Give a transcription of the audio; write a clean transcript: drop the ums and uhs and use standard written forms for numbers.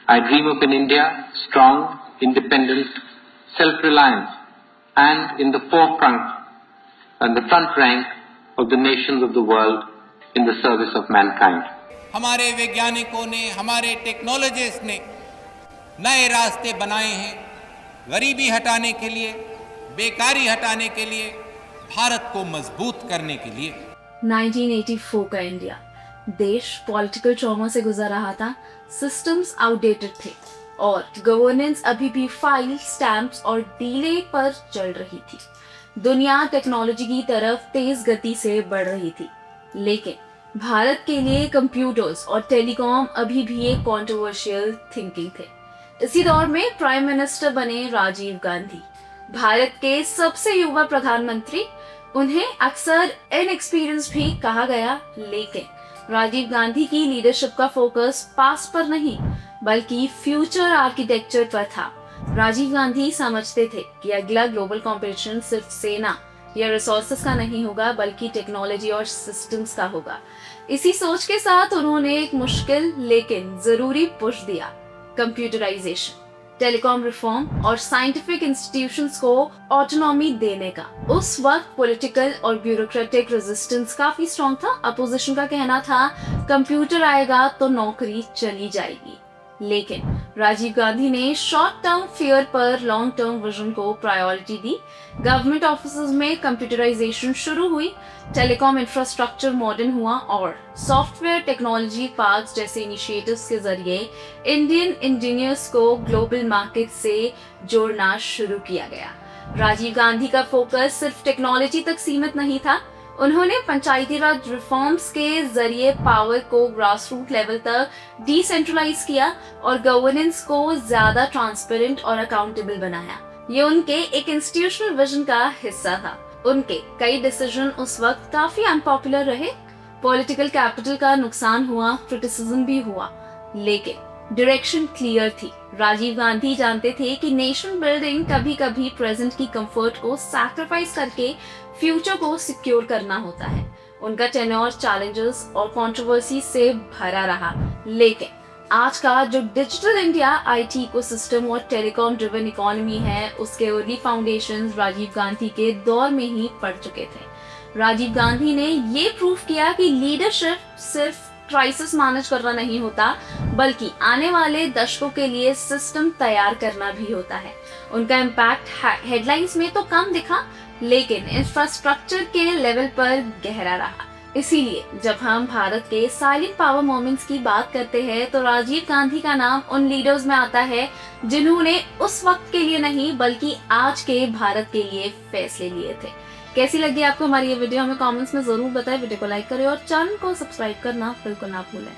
I dream of an India strong, independent, self-reliant, and in the forefront and the front rank of the nations of the world in the service of mankind. हमारे वैज्ञानिकों ने, हमारे technologist ने नए रास्ते बनाए हैं गरीबी हटाने के लिए, बेकारी हटाने के लिए, भारत को मजबूत करने के लिए। 1984 का इंडिया देश पॉलिटिकल ट्रॉमा से गुजर रहा था, सिस्टम्स आउटडेटेड थे और गवर्नेंस अभी भी फाइल, स्टैम्प्स और डीले पर चल रही थी। दुनिया टेक्नोलॉजी की तरफ तेज गति से बढ़ रही थी, लेकिन भारत के लिए कंप्यूटर्स और टेलीकॉम अभी भी एक कॉन्ट्रोवर्शियल थिंकिंग थे। इसी दौर में प्राइम मिनिस्टर बने राजीव गांधी, भारत के सबसे युवा प्रधानमंत्री। उन्हें अक्सर इनएक्सपीरियंस भी कहा गया, लेकिन राजीव गांधी की लीडरशिप का फोकस पास्ट पर नहीं बल्कि फ्यूचर आर्किटेक्चर पर था। राजीव गांधी समझते थे कि अगला ग्लोबल कॉम्पिटिशन सिर्फ सेना या रिसोर्सेस का नहीं होगा बल्कि टेक्नोलॉजी और सिस्टम्स का होगा। इसी सोच के साथ उन्होंने एक मुश्किल लेकिन जरूरी पुश दिया, कंप्यूटराइजेशन, टेलीकॉम रिफॉर्म और साइंटिफिक इंस्टीट्यूशंस को ऑटोनॉमी देने का। उस वक्त पॉलिटिकल और ब्यूरोक्रेटिक रेजिस्टेंस काफी स्ट्रॉन्ग था। अपोजिशन का कहना था कंप्यूटर आएगा तो नौकरी चली जाएगी, लेकिन राजीव गांधी ने शॉर्ट टर्म फियर पर लॉन्ग टर्म विजन को प्रायोरिटी दी। गवर्नमेंट ऑफिसेज में कंप्यूटराइजेशन शुरू हुई, टेलीकॉम इंफ्रास्ट्रक्चर मॉडर्न हुआ और सॉफ्टवेयर टेक्नोलॉजी पार्क्स जैसे इनिशिएटिव्स के जरिए इंडियन इंजीनियर्स को ग्लोबल मार्केट से जोड़ना शुरू किया गया। राजीव गांधी का फोकस सिर्फ टेक्नोलॉजी तक सीमित नहीं था। उन्होंने पंचायती राज रिफॉर्म्स के जरिए पावर को ग्रास रूट लेवल तक डिसेंट्रलाइज किया और गवर्नेंस को ज्यादा ट्रांसपेरेंट और अकाउंटेबल बनाया। ये उनके एक इंस्टीट्यूशनल विजन का हिस्सा था। उनके कई डिसीजन उस वक्त काफी अनपॉपुलर रहे, पॉलिटिकल कैपिटल का नुकसान हुआ, क्रिटिसिज्म भी हुआ, लेकिन डायरेक्शन क्लियर थी। राजीव गांधी जानते थे कि नेशन बिल्डिंग कभी कभी प्रेजेंट की कंफर्ट को सैक्रिफाइस करके फ्यूचर को सिक्योर करना होता है। उनका टेन्योर चैलेंजेस और कंट्रोवर्सी से भरा रहा, लेकिन आज का जो डिजिटल इंडिया, आईटी इकोसिस्टम और टेलीकॉम ड्रिवन इकोनॉमी है, उसके अर्ली फाउंडेशंस राजीव गांधी के दौर में ही पड़ चुके थे। राजीव गांधी ने ये प्रूव किया कि लीडरशिप सिर्फ क्राइसिस मैनेज करना नहीं होता बल्कि आने वाले दशकों के लिए सिस्टम तैयार करना भी होता है। उनका इम्पैक्ट हेडलाइंस में तो कम दिखा, लेकिन इंफ्रास्ट्रक्चर के लेवल पर गहरा रहा। इसीलिए जब हम भारत के साइलेंट पावर मोमेंट्स की बात करते हैं तो राजीव गांधी का नाम उन लीडर्स में आता है जिन्होंने उस वक्त के लिए नहीं बल्कि आज के भारत के लिए फैसले लिए थे। कैसी लगी आपको हमारी ये वीडियो, हमें कमेंट्स में जरूर बताएं। वीडियो को लाइक करें और चैनल को सब्सक्राइब करना बिल्कुल ना भूलें।